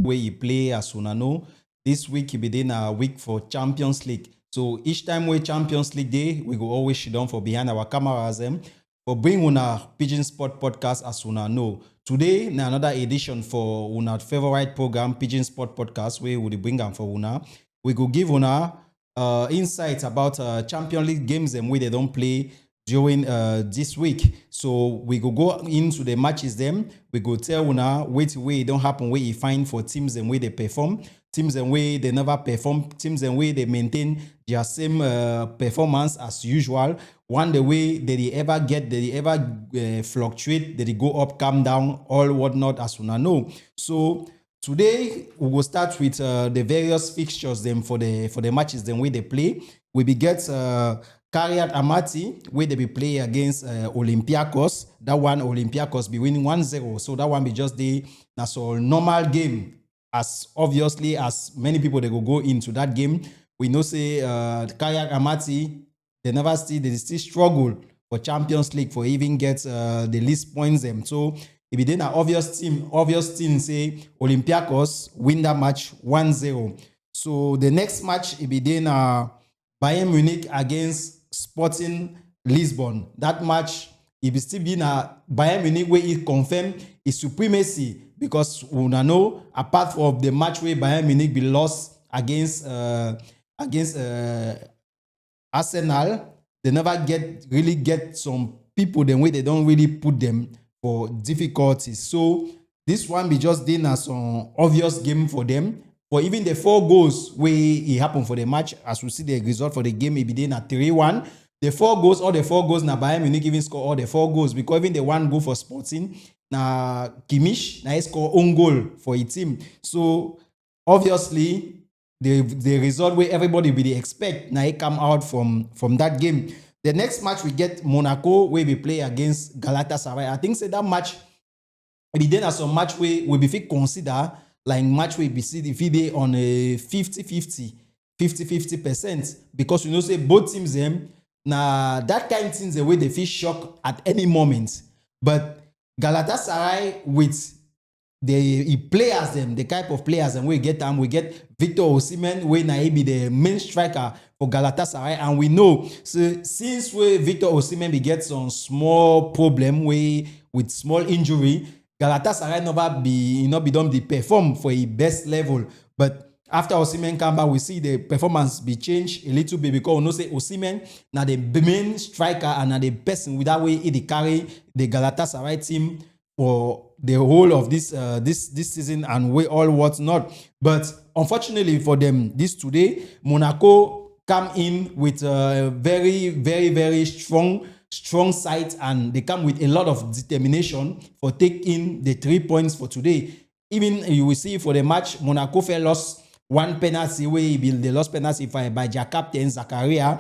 where he play as una know. This week he be a week for Champions League. So each time we Champions League day, we go always sit down for behind our cameras for bring una Pigeon Sport podcast as una know. Today na another edition for una favorite program Pigeon Sport podcast where we bring am for una. We go give una insights about Champions League games and where they don't play during this week. So we go into the matches them. We go tell una wait way don't happen where you find for teams and where they perform, teams and way they never perform, teams and way they maintain their same performance as usual. One the way that they ever fluctuate, that they go up, come down, all whatnot as una know. So today we will start with the various fixtures them for the matches them where they play. We be get Qarabag Amati where they be play against Olympiacos. That one Olympiacos be winning 1-0. So that one be just that's a normal game. As obviously as many people they go into that game. We know say Qarabag Amati they still struggle for Champions League for even get the least points them. So if it then an obvious team say Olympiacos win that match 1-0. So the next match it be then Bayern Munich against Sporting Lisbon. That match it be still been a Bayern Munich where it confirm its supremacy because we know apart from the match where Bayern Munich be lost against Arsenal, they never really get some people the way they don't really put them for difficulties. So this one be just then as an obvious game for them. For even the 4 goals where it happened for the match, as we see the result for the game, it be then at 3-1. All the four goals now Bayern Munich even score all the 4 goals because even the 1 goal for Sporting, now Kimmich, now he score own goal for his team. So obviously the result where everybody really expect now he come out from that game. The next match we get Monaco where we play against Galatasaray. I think say that match it then as a match where we be consider like match where we see the video on a 50-50% because you know say both teams them now that kind of things the way they feel shock at any moment. But Galatasaray with the players them, the type of players and we get Victor Osimhen where now he be the main striker for Galatasaray, and we know so since Victor Osimhen be get some small problem with small injury, Galatasaray never be done the perform for a best level. But after Osimhen come back, we see the performance be changed a little bit because we know say Osimhen now the main striker and now the person with that way he carry the Galatasaray team for the whole of this season and way all what's not. But unfortunately for them, this today, Monaco come in with a very, very, very strong side, and they come with a lot of determination for taking the 3 points for today. Even you will see for the match, Monaco lost 1 penalty where they lost penalty by their captain Zakaria.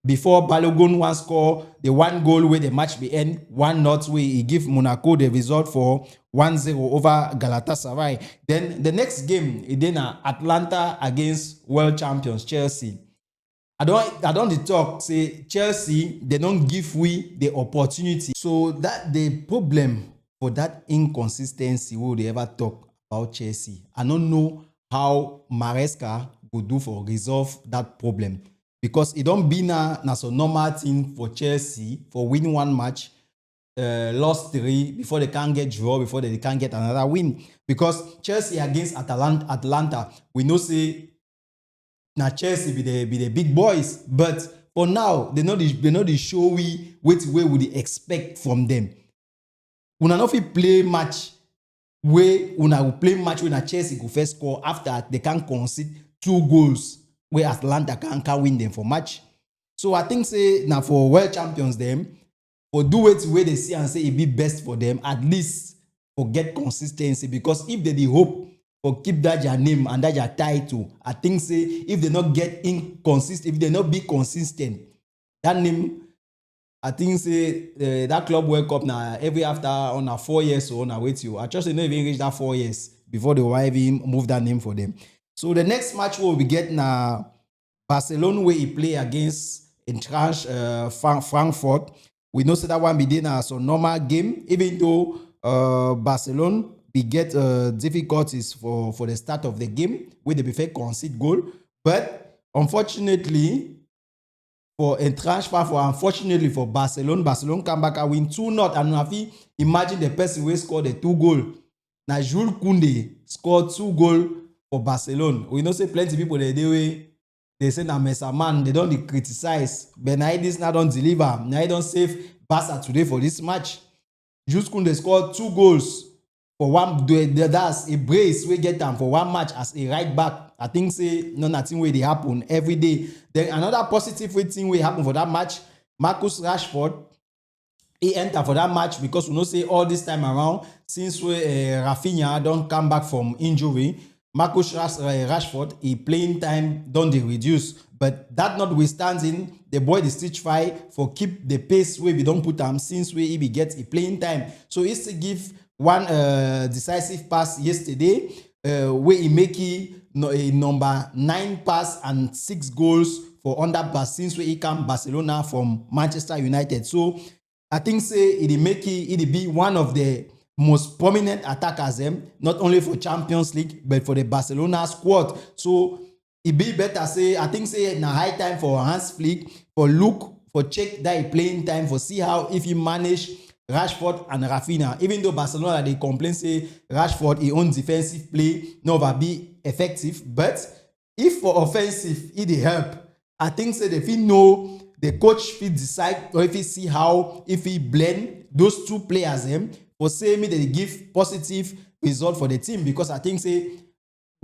Before Balogun one score the 1 goal where the match be end 1-0 where he give Monaco the result for 1-0 over Galatasaray. Then the next game is then Atlanta against world champions Chelsea. I don't talk say Chelsea they don't give we the opportunity. So that the problem for that inconsistency will they ever talk about Chelsea. I don't know how Maresca would do for resolve that problem. Because it don't be na so normal thing for Chelsea for winning 1 match, lost 3 before they can get draw, before they can get another win. Because Chelsea against Atalanta, we know say now Chelsea be the big boys, but for now they know the show we what way would they expect from them. Una no fit play match where una will play match when Chelsea go first score after they can concede 2 goals. Where Atlanta can win them for match. So I think say now for world champions them, for do it where they see and say it be best for them, at least for get consistency. Because if they hope for keep that your name and that your title, I think say if they not get inconsistent, if they not be consistent, that name, I think say that club World Cup now every after on a 4 years or on a wait you. I just not even reach that 4 years before they will even move that name for them. So the next match will be get na Barcelona where he play against Eintracht Frankfurt. We know that one be there as a normal game, even though Barcelona be get difficulties for the start of the game where they prefer concede goal. But unfortunately for Eintracht, unfortunately for Barcelona come back and win 2-0. And if you imagine the person who scored the 2 goal. Now Jules Koundé scored 2 goals for Barcelona. We know say plenty people they say na Mesa man, they don't criticize. Benitez now don't deliver. Now he don't save Barca today for this match. Jules Koundé scored 2 goals for one. That's a brace we get them for one match as a right back. I think say nothing way they happen every day. Then another positive thing will happen for that match. Marcus Rashford, he entered for that match because we know say all this time around since Rafinha don't come back from injury. Marcus Rashford, he playing time don't they reduce, but that notwithstanding, the boy the still try for keep the pace where we don't put him since we he get a playing time. So he's to give one decisive pass yesterday where he make a number 9 pass and 6 goals for under pass since he come Barcelona from Manchester United. So I think say it be one of the most prominent attackers not only for Champions League but for the Barcelona squad. So it be better say I think say na high time for Hans Flick for look for check that playing time for see how if he manage Rashford and Rafinha. Even though Barcelona they complain say Rashford his own defensive play never be effective, but if for offensive it help. I think say if he know the coach fit decide or if he see how if he blend those two players for say me they give positive result for the team, because I think say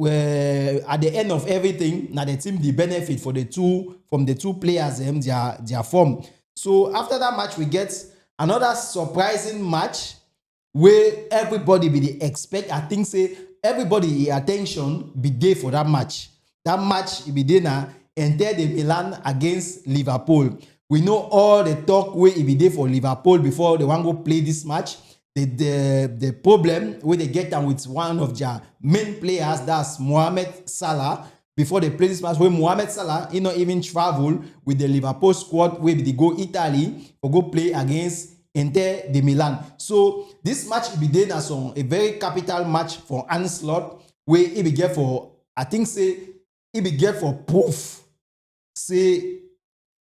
at the end of everything now the team the benefit for the two from the two players their form. So after that match we get another surprising match where everybody be the expect. I think say everybody attention be there for that match. That match be there now. Inter de Milan against Liverpool. We know all the talk where it be there for Liverpool before they want to go play this match. The problem where they get down with one of their main players, that's Mohamed Salah. Before they play this match, where Mohamed Salah he not even travel with the Liverpool squad where they go Italy or go play against Inter de Milan. So this match be there as a very capital match for Ancelotti, where he be get for I think say he be get for proof. Say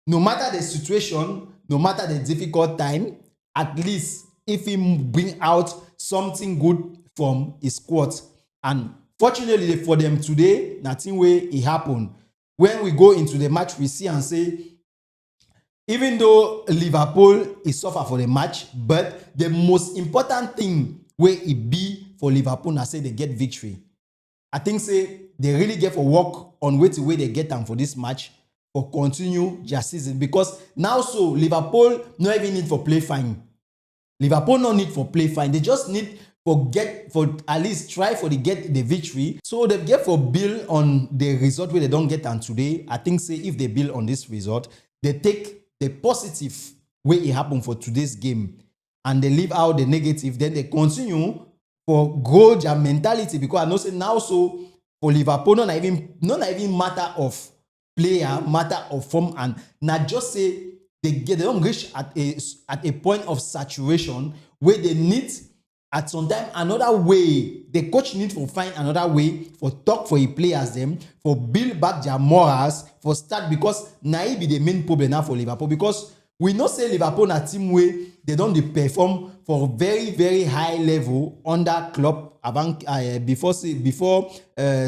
no matter the situation, no matter the difficult time, at least if he bring out something good from his squad. And fortunately for them today, nothing way it happened. When we go into the match, we see and say, even though Liverpool is suffer for the match, but the most important thing where it be for Liverpool, I say they get victory. I think say they really get for work on way they get them for this match for continue their season, because now so Liverpool no even need for play fine. Liverpool no need for play fine. They just need for at least try for the get the victory. So they get for build on the result where they don't get on today. I think say if they build on this result, they take the positive way it happened for today's game and they leave out the negative, then they continue for grow their mentality, because I know say now so for Liverpool not even matter of player, matter of form, and not just say they don't reach at a point of saturation where they need at some time another way. The coach need to find another way for talk for the players them for build back their morals for start, because now be the main problem now for Liverpool, because we know say Liverpool na team way they don't perform for very very high level under Klopp before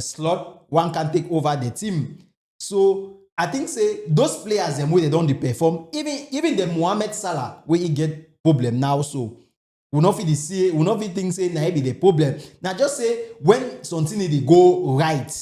Slot one can take over the team. So I think say those players them way they don't perform, even the Mohamed Salah where he get problem now. So we not think say na be the problem. Now just say when something they go right,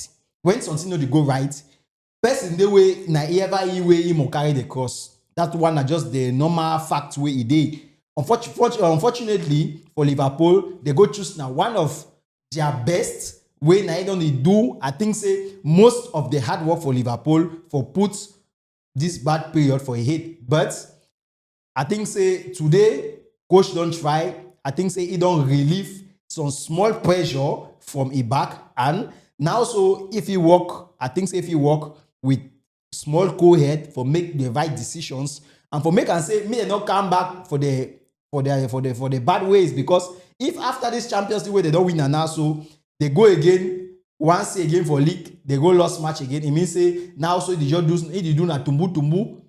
person the way na ever he way him carry the cross. That one are just the normal fact way he did. Unfortunately for Liverpool, they go choose now one of their best way now don't do. I think say most of the hard work for Liverpool for put this bad period for a hit. But I think say today coach don't try. I think say he don't relieve some small pressure from his back, and now so if he work, I think say if he work with small cool head for make the right decisions and for make and say me they not come back for for the bad ways, because if after this Champions League where they don't win and now so they go again once again for league, they go lost match again, it means say now so they just do, if they do na tumbu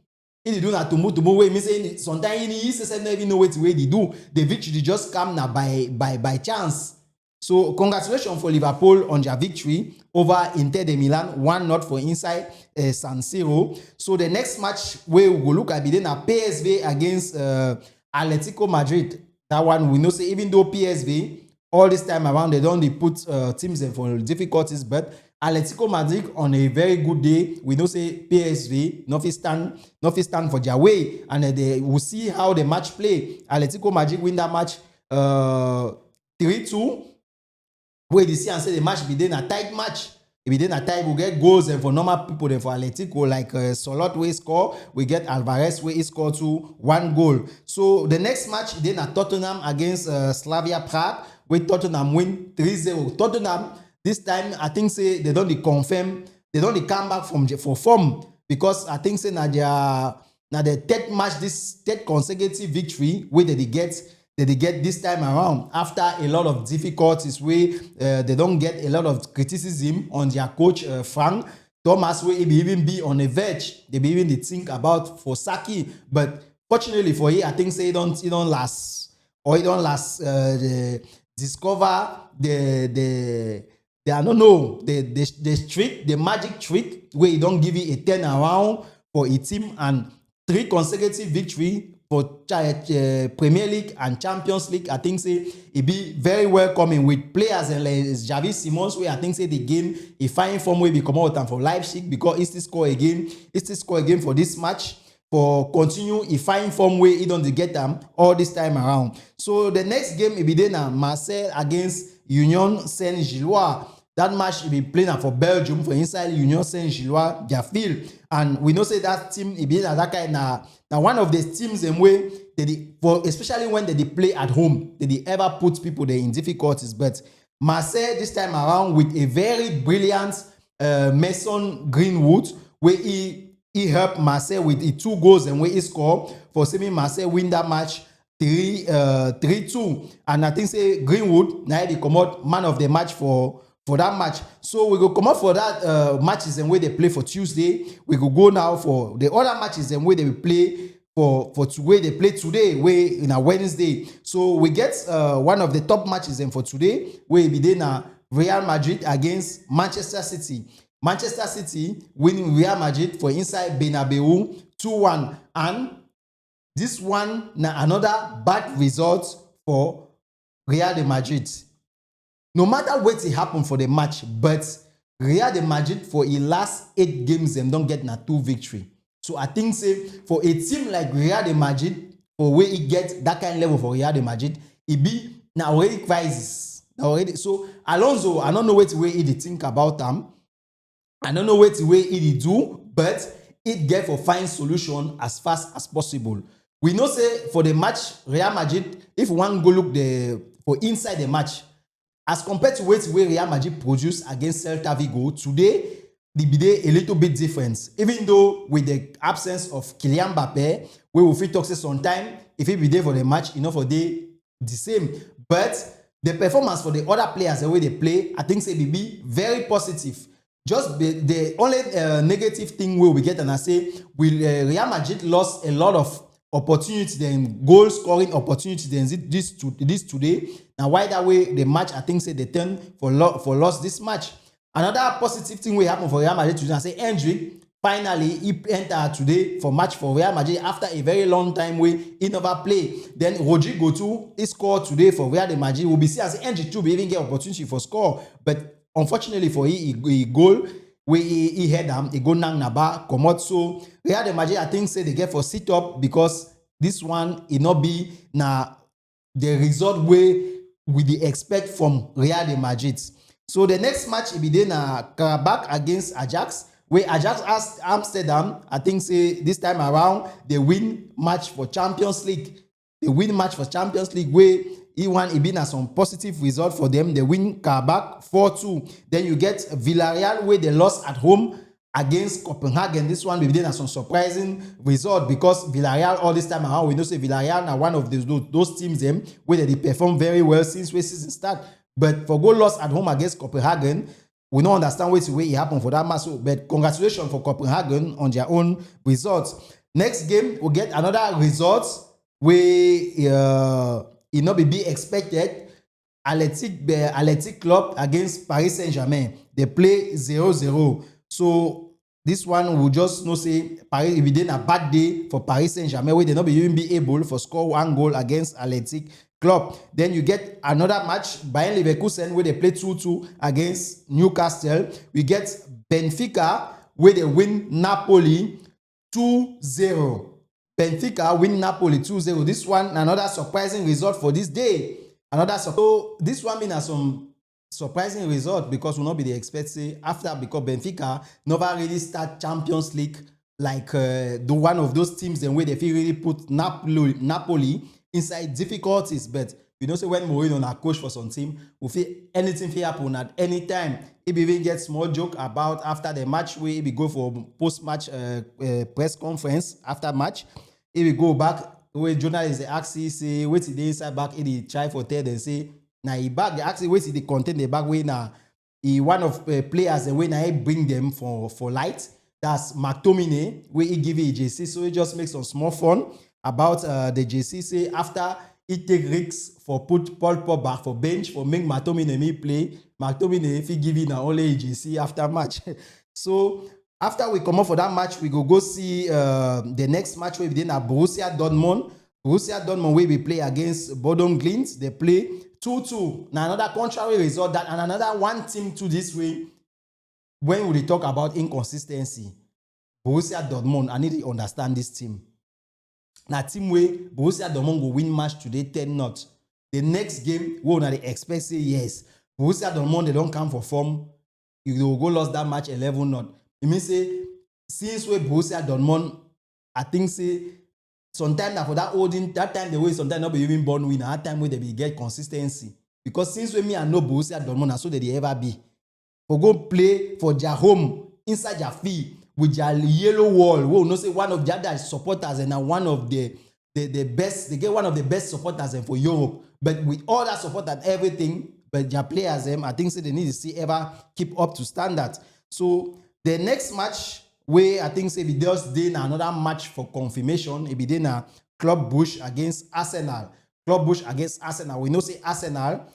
if they do na tumbu way, it means say sometimes he say never even know what way they do, the victory just come now by chance. So congratulations for Liverpool on their victory over Inter de Milan, 1-0 for inside San Siro. So the next match we will look at then a PSV against Atletico Madrid. That one we know say even though PSV all this time around they don't put teams in for difficulties, but Atletico Madrid on a very good day, we know say PSV nothing stand for their way, and they will see how the match play. Atletico Madrid win that match 3-2. Where they see and say the match be then a tight match. If we then a tight, we get goals and for normal people then for Atletico like Solot we score, we get Alvarez we score 1 goal. So the next match then a Tottenham against Slavia Prague, where Tottenham win 3-0. Tottenham this time I think say they don't confirm, they don't come back for form, because I think say na the third match, this third consecutive victory where they get this time around after a lot of difficulties where they don't get a lot of criticism on their coach Frank Thomas, where he be even be on a verge, they be even think about for Saki, but fortunately for him I think say he don't last, or he don't last discover the I don't know the trick, the magic trick where he don't give you a turnaround for a team, and 3 consecutive victory for Premier League and Champions League. I think say it be very welcoming with players like Javi Simons, where I think say the game he find form where he come out and for Leipzig, because he still score again for this match, for continue he find form where he don't get them all this time around. So the next game it be then Marseille against Union Saint-Gilloise. That match will be playing for Belgium for inside Union Saint-Gilloise, their field. And we know say that team, it be that kind now one of the teams in way especially when they play at home, they ever put people there in difficulties. But Marseille this time around with a very brilliant Mason Greenwood, where he helped Marseille with the 2 goals and where he scored for seeing Marseille win that match 3-2. And I think say Greenwood now he come out man of the match for that match. So we go come up for that matches and where they play for Tuesday. We go now for the other matches and where they will play for where they play today, where in a Wednesday. So we get one of the top matches and for today, where it be then Real Madrid against Manchester City. Manchester City winning Real Madrid for inside Bernabeu 2-1, and this one now another bad result for Real de Madrid. No matter what it happen for the match, but Real de Madrid for the last 8 games them don't get na 2 victory. So I think say for a team like Real de Madrid, for where it get that kind of level for Real de Madrid, it be now already crisis. Now already. So Alonso, I don't know what way he think about them. I don't know what way he do, but it get for find solution as fast as possible. We know say for the match Real Madrid, if one go look for inside the match, as compared to what Real Madrid produced against Celta Vigo, today, the be a little bit different. Even though with the absence of Kylian Mbappé, we will fit talk sometime, if he be there for the match, for the same. But the performance for the other players, the way they play, I think say be very positive. Just the only negative thing we get, and I say, Real Madrid lost a lot of opportunity, then goal scoring opportunity, then this today. Now why that way the match I think say they turn for loss this match. Another positive thing will happen for Real Madrid today. I say Hendrick finally he entered today for match for Real Madrid after a very long time where he never play. Then Rodrigo too he scored today for Real Madrid. We'll be see as Hendrick too be even get opportunity for score, but unfortunately for he goal where he had he go nang naba come out. So Real Madrid I think say they get for sit up, because this one it not be na the result way we expect from Real Madrid. So the next match will be then Qarabag against Ajax, where Ajax asked Amsterdam, I think say this time around they win match for Champions League. They win match for Champions League where it been some positive result for them. They win Qarabag 4-2. Then you get Villarreal where they lost at home against Copenhagen. This one we did some surprising result because Villarreal all this time around, we know say Villarreal are one of those teams them where they perform very well since we season start. But for goal loss at home against Copenhagen, we don't understand what way it happened for that match. So, but congratulations for Copenhagen on their own results. Next game, we'll get another result where it not be expected. Athletic Club against Paris Saint-Germain. They play 0-0. So this one will just know say Paris, if it did a bad day for Paris Saint-Germain, where they not even be able to score one goal against Athletic Club. Then you get another match, Bayern Leverkusen, where they play 2-2 against Newcastle. We get Benfica, where they win Napoli 2-0. Benfica win Napoli 2-0. This one, another surprising result for this day. So this one means some surprising result because will not be the expect say after because Benfica never really start Champions League like the one of those teams and where they feel really put Napoli inside difficulties. But you know say when Mourinho na coach for some team, we feel anything can happen at any time. He even get small joke about after the match where he go for post-match press conference after match. He will go back where journalists ask he say wait till the inside back he try for tell and say now he back they actually wait till they contain the back way now he one of players and when I bring them for light. That's McTominay where he give a JC, so he just makes some small fun about the JC. Say after he take risks for put Paul Pogba for bench for make McTominay me play. McTominay if he give it now only JC after match. So after we come up for that match, we go see the next match where we did at Borussia Dortmund. Borussia Dortmund where we play against Bodoe Glimt. They play 2-2. Now another contrary result that and another one team to this way. When we talk about inconsistency, Borussia Dortmund, I need to understand this team. Now team way Borussia Dortmund will win match today 10-0. The next game, we will expect say yes. Borussia Dortmund they don't come for form. You will go lost that match 11-0. It means say since we Borussia Dortmund, I think say sometimes for that holding that time the way sometimes not be even born winner. That time where they be get consistency because since we me and no Borussia Dortmund, so they ever be for go play for their home inside their field with their yellow wall. We know say one of the other supporters and one of the best. They get one of the best supporters for Europe. But with all that support and everything, but their players I think say they need to see ever keep up to standard. So the next match where I think say we just did another match for confirmation. It be then a Club Brugge against Arsenal. Club Brugge against Arsenal. We know say Arsenal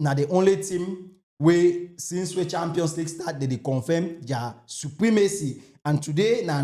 now the only team where since we Champions League start they confirm their supremacy. And today now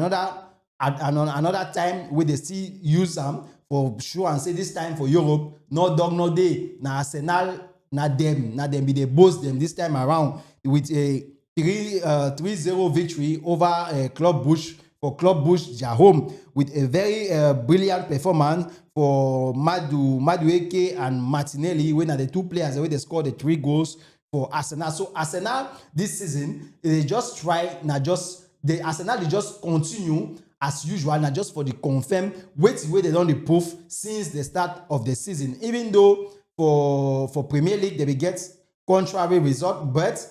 another time where they still use them for sure and say this time for Europe no dog no day. Now Arsenal na them be they boast them this time around with a 3-0 victory over Club Brugge for Club Brugge their home with a very brilliant performance for Madueke and Martinelli when are the two players where they scored the 3 goals for Arsenal. So Arsenal this season they just try now just the Arsenal they just continue as usual now just for the confirm where they don't proof since the start of the season, even though for Premier League they will get contrary result, but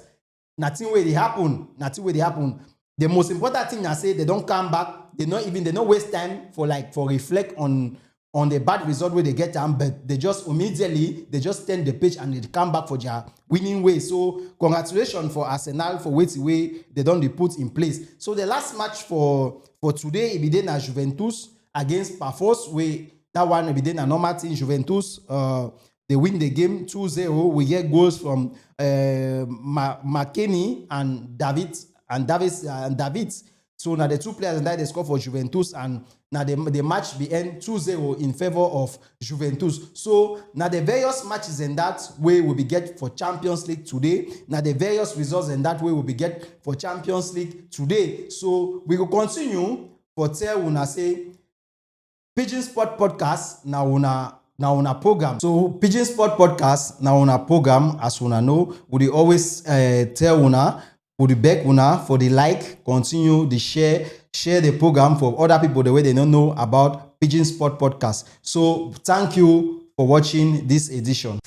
nothing where they happen. The most important thing I say they don't come back. They don't waste time for reflect on the bad result where they get them, but they just immediately they just turn the page and they come back for their winning way. So congratulations for Arsenal for way they don't put in place. So the last match for today it be then a Juventus against Pafos where that one it be then a normal team. Juventus they win the game 2-0. We get goals from McKennie and David. So now the two players that they score for Juventus and now the match be end 2-0 in favor of Juventus. So now the various matches in that way will be get for Champions League today. Now the various results in that way will be get for Champions League today. So we will continue for tell una say Pigeon Sport Podcast now una program. So Pigeon Sport Podcast now una program as una know. We always tell una for the back una for the like, continue the share the program for other people the way they don't know about Pigeon Sport Podcast. So thank you for watching this edition.